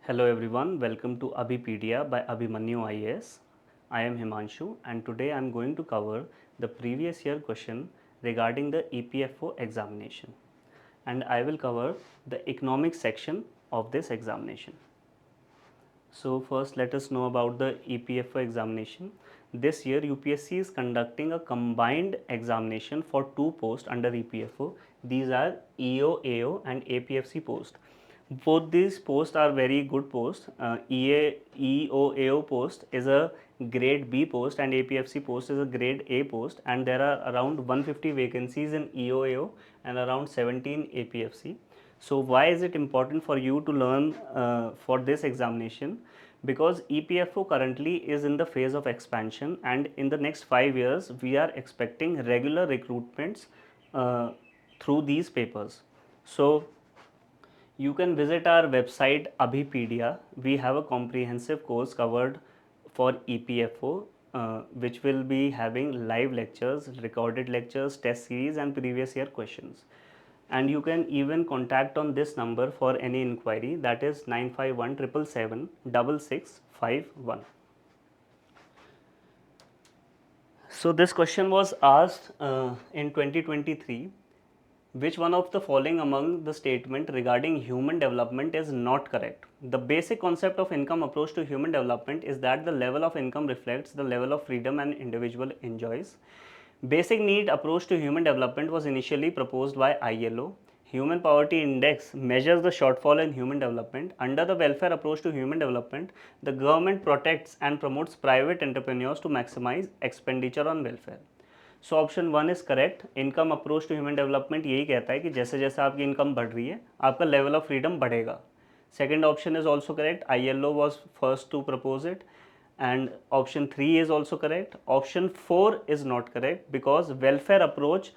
Hello everyone, welcome to Abhipedia by Abhimanyu IAS. I am Himanshu and today I am going to cover the previous year question regarding the EPFO examination, and I will cover the economics section of this examination. So first let us know about the EPFO examination. This year UPSC is conducting a combined examination for two posts under EPFO. These are EO, AO and APFC post. Both these posts are very good posts. EO, AO post is a grade B post and APFC post is a grade A post, and there are around 150 vacancies in EO, AO and around 17 APFC. So why is it important for you to learn for this examination? Because EPFO currently is in the phase of expansion, and in the next 5 years we are expecting regular recruitments through these papers. So you can visit our website Abhipedia. We have a comprehensive course covered for EPFO, which will be having live lectures, recorded lectures, test series, and previous year questions. And you can even contact on this number for any inquiry, that is 951 777 6651. So this question was asked in 2023. Which one of the following among the statement regarding human development is not correct? The basic concept of income approach to human development is that the level of income reflects the level of freedom an individual enjoys. Basic need approach to human development was initially proposed by ILO. Human Poverty Index measures the shortfall in human development. Under the welfare approach to human development, the government protects and promotes private entrepreneurs to maximize expenditure on welfare. So option one is correct. Income approach to human development यही कहता है कि जैसे जैसे आपकी income बढ़ रही है आपका लेवल ऑफ फ्रीडम बढ़ेगा. Second option is also correct. ILO was first to propose it. And option three is also correct. Option four is not correct because welfare approach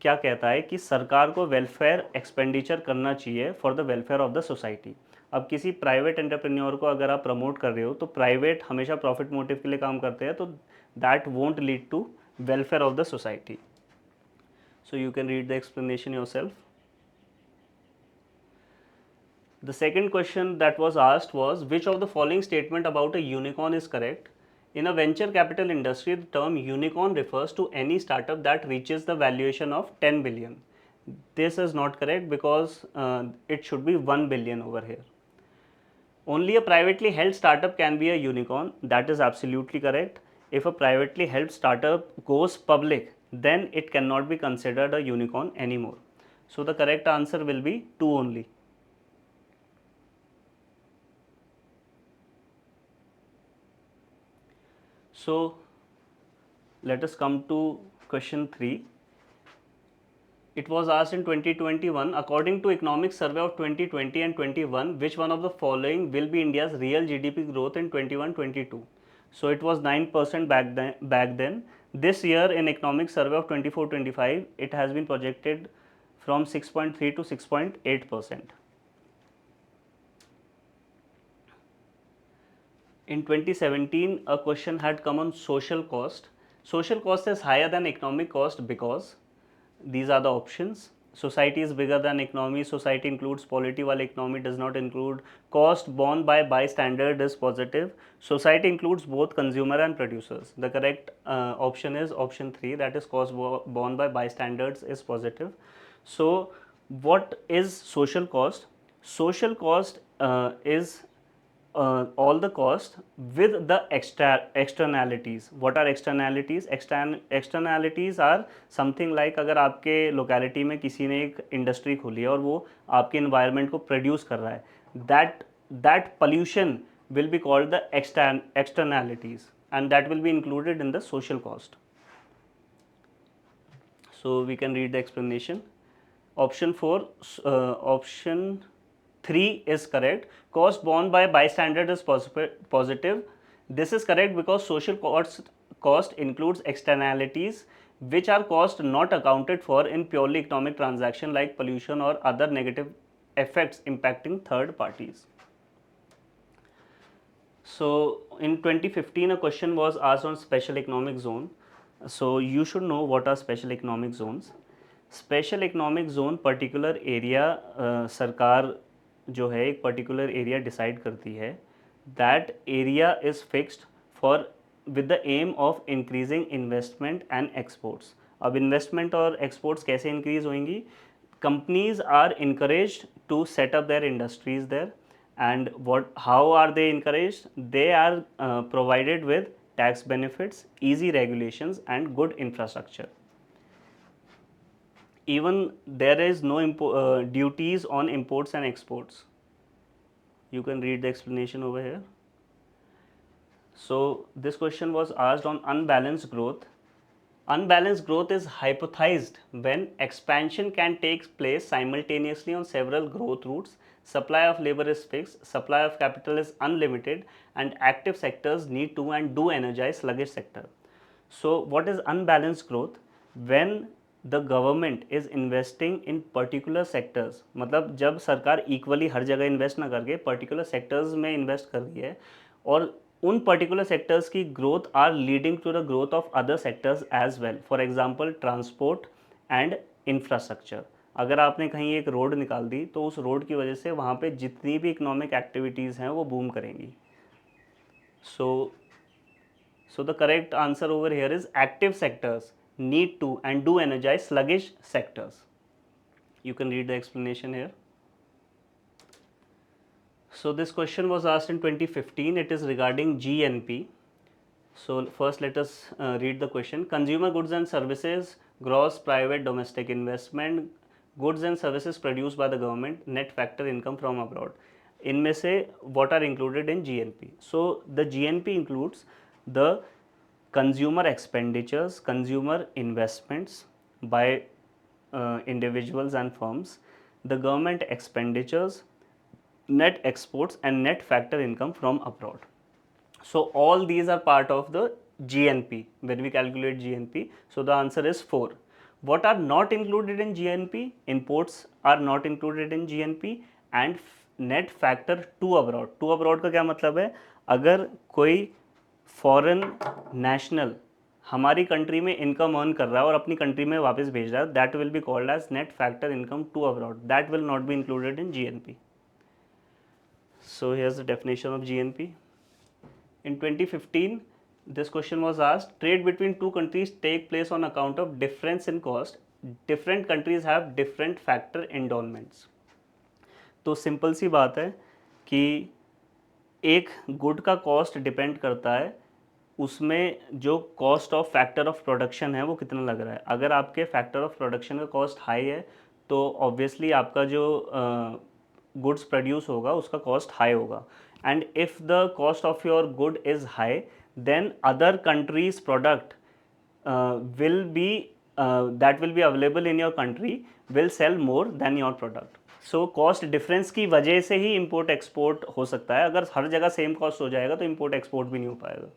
क्या कहता है कि सरकार को वेलफेयर एक्सपेंडिचर करना चाहिए for the welfare of the society. अब किसी प्राइवेट एंटरप्रेन्योर को अगर आप प्रमोट कर रहे हो तो प्राइवेट हमेशा प्रॉफिट मोटिव के लिए काम करते हैं, तो that won't lead to welfare of the society. So you can read the explanation yourself. The second question that was asked was, which of the following statement about a unicorn is correct? In a venture capital industry, the term unicorn refers to any startup that reaches the valuation of 10 billion. This is not correct because it should be 1 billion over here. Only a privately held startup can be a unicorn. That is absolutely correct. If a privately held startup goes public, then it cannot be considered a unicorn anymore. So the correct answer will be 2 only. So let us come to question 3. It was asked in 2021, according to economic survey of 2020 and 21, which one of the following will be India's real GDP growth in 21-22? So it was 9% back then. This year in economic survey of 24-25, it has been projected from 6.3 to 6.8%. In 2017, a question had come on social cost. Social cost is higher than economic cost because these are the options. Society is bigger than economy. Society includes polity while economy does not include. Cost borne by bystander is positive. Society includes both consumer and producers. The correct option is option 3, that is cost borne by bystanders is positive. So what is social cost? Social cost is all the cost with the externalities. What are externalities? Externalities are something like अगर आपके locality में किसी ने एक industry खोली है और वो आपके इन्वायरमेंट को प्रोड्यूस कर रहा है, that pollution will be called the externalities, and that will be included in the social cost. So we can read the explanation. Option 4, option 3 is correct. Cost borne by bystander is positive. This is correct because social cost includes externalities which are cost not accounted for in purely economic transaction like pollution or other negative effects impacting third parties. So in 2015 a question was asked on special economic zone. So you should know what are special economic zones. Special economic zone particular area सरकार जो है एक particular area decide करती है, that area is fixed for with the aim of increasing investment and exports. अब investment और exports कैसे increase होंगी? Companies are encouraged to set up their industries there, and how are they encouraged? They are provided with tax benefits, easy regulations and good infrastructure. Even there is no duties on imports and exports. You can read the explanation over here. So this question was asked on unbalanced growth. Unbalanced growth is hypothesized when expansion can take place simultaneously on several growth routes, supply of labor is fixed, supply of capital is unlimited, and active sectors need to and do energize sluggish sector. So what is unbalanced growth? When the government is investing in particular sectors, मतलब जब सरकार equally हर जगह invest ना करके particular sectors में invest कर रही है, और उन पर्टिकुलर सेक्टर्स की growth are leading to the growth of other sectors as well, for example transport and infrastructure. अगर आपने कहीं एक रोड निकाल दी तो उस रोड की वजह से वहाँ पे जितनी भी इकोनॉमिक एक्टिविटीज़ हैं वो बूम करेंगी। सो the correct answer over here is active sectors need to and do energize sluggish sectors. You can read the explanation here. So this question was asked in 2015. It is regarding GNP. So first let us read the question. Consumer goods and services, gross private domestic investment, goods and services produced by the government, net factor income from abroad. इनमें से what are included in GNP? So the GNP includes the consumer expenditures, consumer investments by individuals and firms, the government expenditures, net exports and net factor income from abroad. So all these are part of the GNP when we calculate GNP. So the answer is 4. What are not included in GNP? Imports are not included in GNP and net factor to abroad. To abroad का क्या मतलब है? अगर कोई foreign national हमारी country में income earn कर रहा है और अपनी कंट्री में वापस भेज रहा है, that will be called as net factor income to abroad. That will not be included in GNP. So here's the definition of GNP. In 2015, this question was asked, trade between two countries take place on account of difference in cost. Different countries have different factor endowments. तो simple सी बात है कि एक good का cost depend करता है उसमें जो cost of factor of production है वो कितना लग रहा है. अगर आपके फैक्टर ऑफ प्रोडक्शन का कॉस्ट हाई है तो ऑब्वियसली आपका जो गुड्स प्रोड्यूस होगा उसका कॉस्ट हाई होगा. And if the cost of your good is high then other countries product will be that will be available in your country will sell more than your product. So cost difference की वजह से ही import export हो सकता है. अगर हर जगह same cost हो जाएगा तो इम्पोर्ट एक्सपोर्ट भी नहीं हो पाएगा.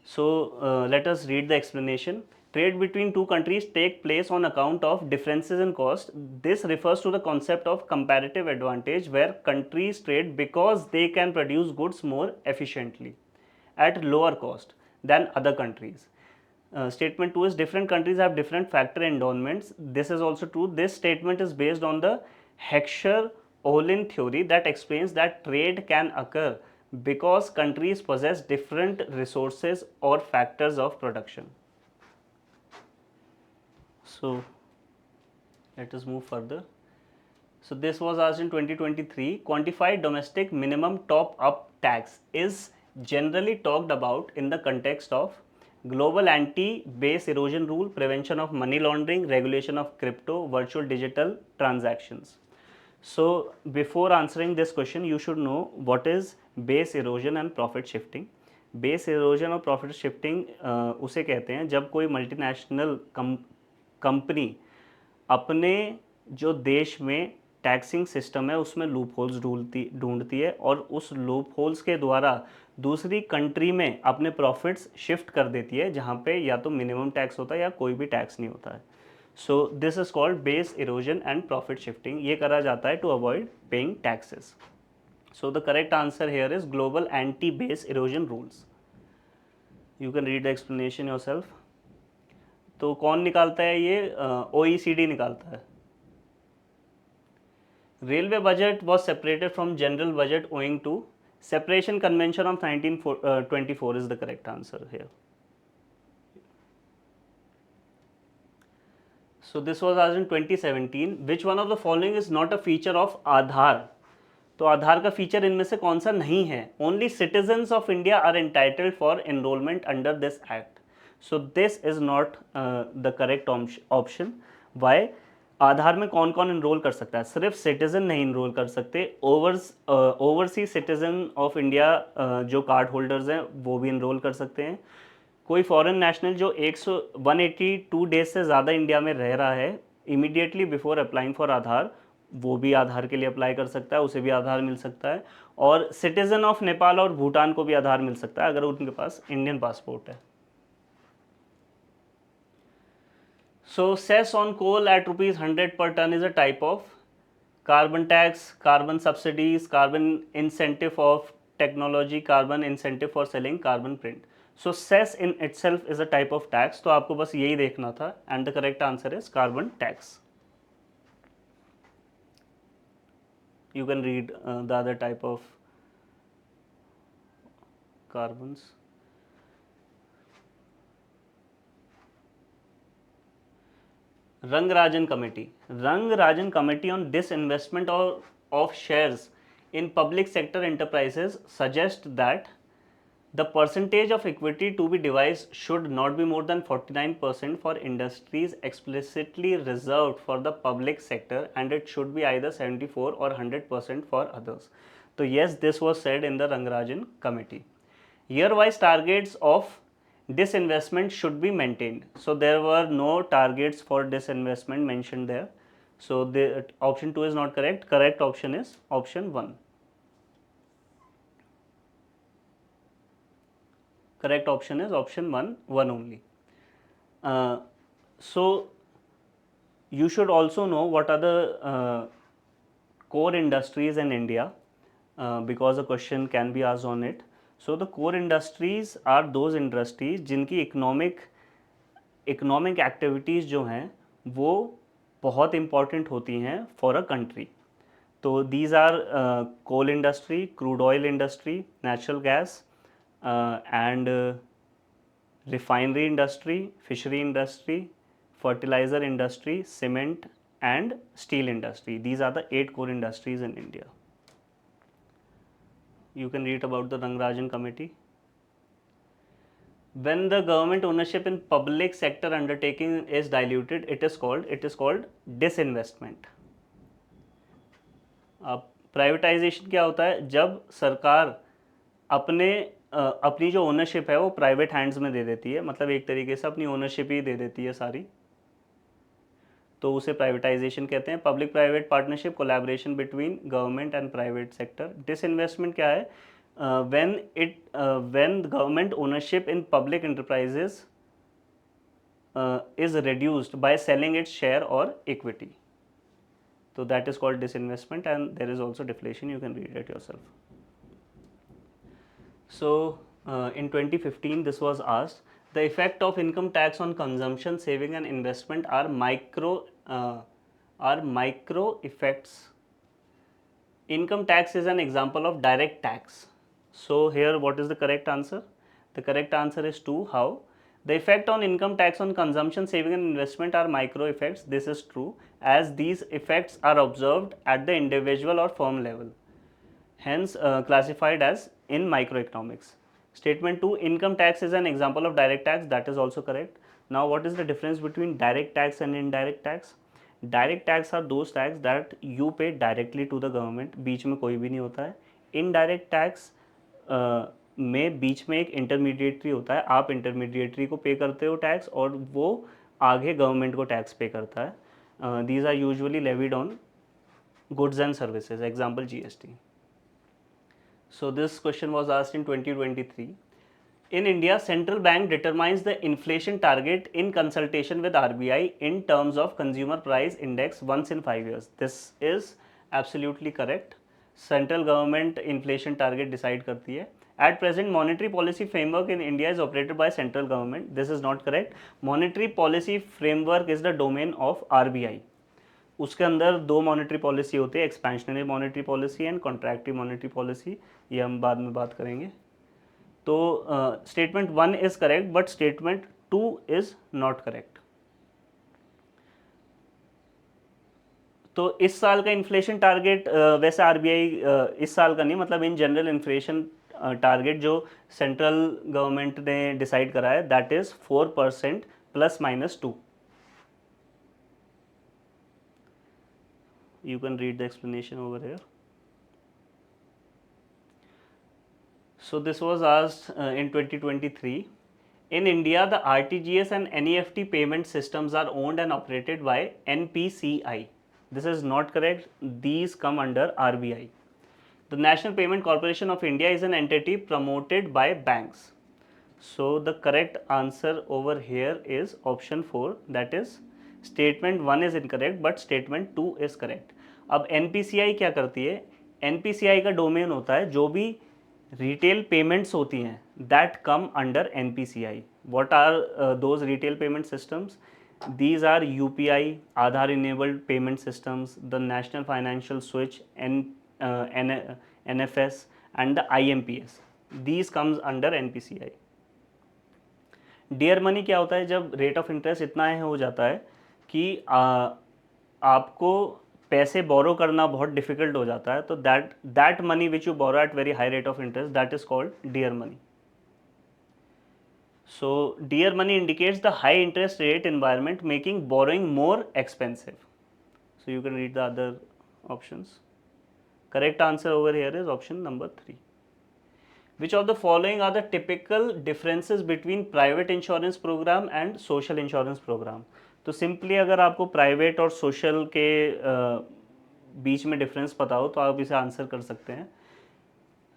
So let us read the explanation. Trade between two countries take place on account of differences in cost. This refers to the concept of comparative advantage where countries trade because they can produce goods more efficiently at lower cost than other countries. Statement 2 is different countries have different factor endowments. This is also true. This statement is based on the Heckscher-Ohlin theory that explains that trade can occur because countries possess different resources or factors of production. So let us move further. So this was asked in 2023. Quantified domestic minimum top up tax is generally talked about in the context of global anti-base erosion rule, prevention of money laundering, regulation of crypto, virtual digital transactions. So before answering this question, you should know what is base erosion and profit shifting. Base erosion और profit shifting उसे कहते हैं जब कोई multinational company अपने जो देश में टैक्सिंग सिस्टम है उसमें लूप होल्स ढूंढती है और उस लूप होल्स के द्वारा दूसरी कंट्री में अपने प्रॉफिट्स शिफ्ट कर देती है जहाँ पे या तो मिनिमम टैक्स होता है या कोई भी टैक्स नहीं होता है. So this is called base erosion and profit shifting. ये करा जाता है to avoid paying taxes. So the correct answer here is global anti base erosion rules. You can read the explanation yourself. तो कौन निकालता है ये? OECD निकालता है. Railway budget was separated from general budget owing to separation convention of 1924 is the correct answer here. So this was asked in 2017. Which one of the following is not a feature of Aadhaar? तो आधार का feature इनमें से कौन सा नहीं है? Only citizens of India are entitled for enrolment under this act. So this is not the correct option. Why? Aadhaar में कौन कौन इनरोल कर सकता है? सिर्फ सिटीजन नहीं इनरोल कर सकते. ओवरसीज सिटीजन ऑफ इंडिया जो कार्ड होल्डर्स हैं वो भी इनरोल कर सकते हैं. कोई फॉरेन नेशनल जो 182 डेज से ज़्यादा इंडिया में रह रहा है इमीडिएटली बिफोर अप्लाइंग फॉर आधार, वो भी आधार के लिए अप्लाई कर सकता है, उसे भी आधार मिल सकता है. और सिटीजन ऑफ नेपाल और भूटान को भी आधार मिल सकता है अगर उनके पास इंडियन पासपोर्ट है. So cess on coal at ₹100 per ton is a type of carbon tax, carbon subsidies, carbon incentive of technology, carbon incentive for selling carbon print. So cess in itself is a type of tax. तो आपको बस यही देखना था and the correct answer is carbon tax. You can read the other type of carbons. Rangarajan Committee on Disinvestment of shares in public sector enterprises suggest that the percentage of equity to be devised should not be more than 49% for industries explicitly reserved for the public sector, and it should be either 74 or 100% for others. So yes, this was said in the Rangarajan Committee. Year-wise targets of disinvestment should be maintained. So there were no targets for disinvestment mentioned there. So the option 2 is not correct. Correct option is option 1. Correct option is option 1 only. So you should also know what are the core industries in India, because a question can be asked on it. So the core industries are those industries जिनकी economic activities जो हैं वो बहुत important होती हैं for a country. तो these are coal industry, crude oil industry, natural gas, and refinery industry, fishery industry, fertilizer industry, cement and steel industry. These are the 8 core industries in India. You can read about the Rangarajan Committee. When the government ownership in public sector undertaking is diluted, it is called disinvestment. Privatisation क्या होता है? जब सरकार अपनी जो ownership है वो private hands में दे देती है, मतलब एक तरीके से अपनी ओनरशिप ही दे देती है सारी, तो उसे प्राइवेटाइजेशन कहते हैं. Public private partnership, collaboration between government and private sector. Disinvestment क्या है? when government ownership in public enterprises is reduced by selling its share or equity. So that is called disinvestment, and there is also deflation. You can read it yourself. So in 2015 this was asked, the effect of income tax on consumption, saving and investment are micro effects. Income tax is an example of direct tax. So here what is the correct answer? The correct answer is 2. How? The effect on income tax on consumption, saving and investment are micro effects. This is true, as these effects are observed at the individual or firm level, hence classified as in microeconomics. Statement 2, income tax is an example of direct tax. That is also correct. Now what is the difference between direct tax and indirect tax? Direct tax are those tax that you pay directly to the government, बीच में कोई भी नहीं होता है. Indirect tax में बीच में एक intermediary होता है, आप इंटरमीडिएटरी को पे करते हो टैक्स और वो आगे गवर्नमेंट को टैक्स पे करता है. These are usually levied on goods and services, example GST. So this question was asked in 2023. In India, central bank determines the inflation target in consultation with RBI in terms of consumer price index once in 5 years. This is absolutely correct. Central government inflation target decide करती है. At present, monetary policy framework in India is operated by central government. This is not correct. Monetary policy framework is the domain of RBI. उसके अंदर दो monetary policy होती है, expansionary monetary policy and कॉन्ट्रैक्टिव monetary policy, ये हम बाद में बात करेंगे। तो statement 1 is correct but statement 2 is not correct. तो इस साल का इन्फ्लेशन टारगेट वैसे आरबीआई इस साल का नहीं, मतलब इन जनरल इन्फ्लेशन टारगेट जो सेंट्रल गवर्नमेंट ने डिसाइड करा है that is 4% ±2। You can read the explanation over here. So this was asked in 2023. In India, the RTGS and NEFT payment systems are owned and operated by NPCI. This is not correct. These come under RBI. The National Payment Corporation of India is an entity promoted by banks. So the correct answer over here is option 4, that is statement 1 is incorrect but statement 2 is correct. अब NPCI क्या करती है? NPCI का domain होता है जो भी retail payments होती हैं that come under NPCI. What are those retail payment systems? These are UPI, Aadhaar enabled payment systems, the National Financial Switch, NFS and the IMPS. These comes under NPCI. Dear money क्या होता है? जब rate of interest इतना है हो जाता है कि आपको पैसे बोरो करना बहुत डिफिकल्ट हो जाता है, तो that money which you borrow at very high rate of interest that is called dear money. So dear money indicates the high interest rate environment making borrowing more expensive. So you can read the other options. Correct answer over here is option number 3. Which of the following are the typical differences between private insurance program and social insurance program? तो simply अगर आपको private और social के बीच में difference पता हो तो आप इसे आंसर कर सकते हैं.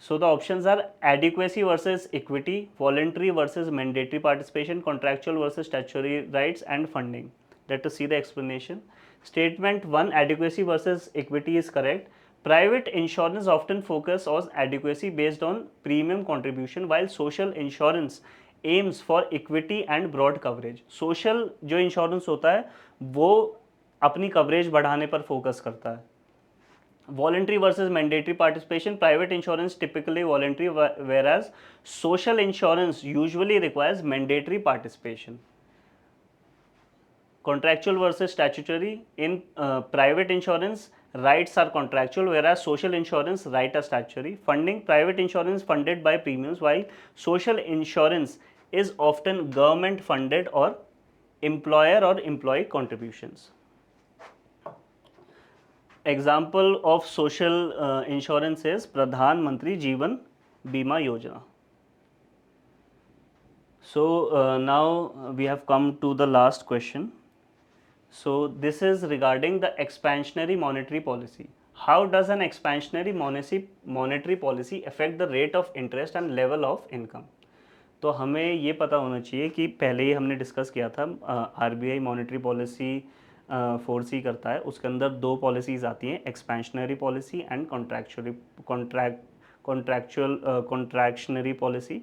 So the options are adequacy versus equity, voluntary versus mandatory participation, contractual versus statutory rights and funding. Let us see the explanation. Statement 1, adequacy versus equity is correct. Private insurance often focus on adequacy based on premium contribution while social insurance aims for equity and broad coverage. Social जो insurance होता है वो अपनी coverage बढ़ाने पर focus करता है. Voluntary versus mandatory participation, private insurance typically voluntary whereas social insurance usually requires mandatory participation. Contractual versus statutory, in private insurance rights are contractual whereas social insurance right are statutory. Funding, private insurance funded by premiums while social insurance is often government funded or employer or employee contributions. Example of social insurance is Pradhan Mantri Jeevan Bima Yojana. So now we have come to the last question. So this is regarding the expansionary monetary policy. How does an expansionary monetary policy affect the rate of interest and level of income? तो हमें ये पता होना चाहिए कि पहले ही हमने discuss किया था RBI मॉनेटरी पॉलिसी फोर्सी करता है, उसके अंदर दो पॉलिसीज़ आती हैं, expansionary policy and contractionary policy.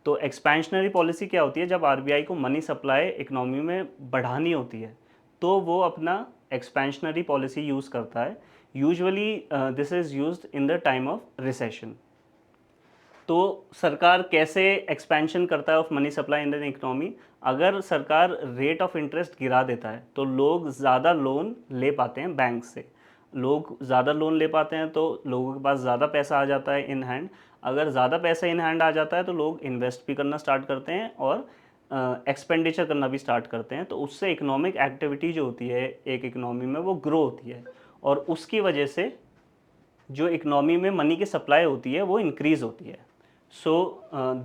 तो एक्सपेंशनरी पॉलिसी क्या होती है? जब RBI को मनी सप्लाई इकोनॉमी में बढ़ानी होती है तो वो अपना एक्सपेंशनरी पॉलिसी यूज़ करता है. Usually this is used in the time of recession. तो सरकार कैसे एक्सपेंशन करता है of money supply in the economy? अगर सरकार रेट ऑफ इंटरेस्ट गिरा देता है तो लोग ज़्यादा लोन ले पाते हैं बैंक से. लोग ज़्यादा लोन ले पाते हैं तो लोगों के पास ज़्यादा पैसा आ जाता है इन हैंड. अगर ज़्यादा पैसा इन हैंड आ जाता है तो लोग इन्वेस्ट भी करना स्टार्ट करते हैं और एक्सपेंडिचर करना भी स्टार्ट करते हैं. तो उससे इकोनॉमिक एक्टिविटी जो होती है एक इकोनॉमी में वो ग्रो होती है और उसकी वजह से जो इकोनॉमी में मनी की सप्लाई होती है वो इंक्रीज़ होती है. So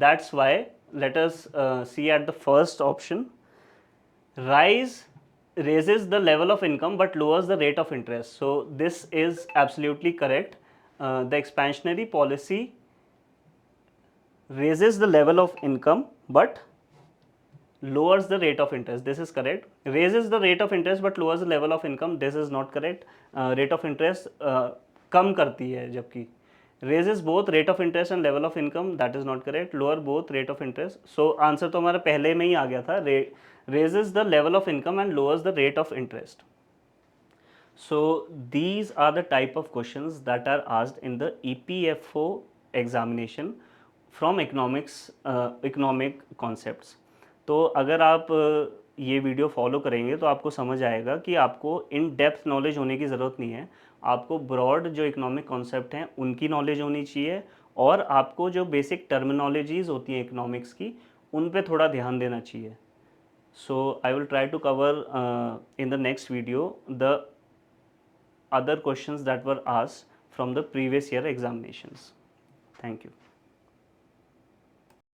that's why let us see at the first option. Raises the level of income but lowers the rate of interest. So this is absolutely correct. The expansionary policy raises the level of income but lowers the rate of interest. This is correct. Raises the rate of interest but lowers the level of income. This is not correct. Rate of interest कम करती है, जबकि raises both rate of interest and level of income. That is not correct. Lower both rate of interest. So answer तो हमारा पहले में ही आ गया था. Raises the level of income and lowers the rate of interest. So these are the type of questions that are asked in the EPFO examination from economic concepts. तो अगर आप ये वीडियो फॉलो करेंगे तो आपको समझ आएगा कि आपको इन डेप्थ नॉलेज होने की ज़रूरत नहीं है, आपको ब्रॉड जो इकोनॉमिक कॉन्सेप्ट हैं उनकी नॉलेज होनी चाहिए, और आपको जो बेसिक टर्मिनोलॉजीज़ होती हैं इकोनॉमिक्स की उन पे थोड़ा ध्यान देना चाहिए. So I will try to cover in the next video the other questions that were asked from the previous year examinations. Thank you.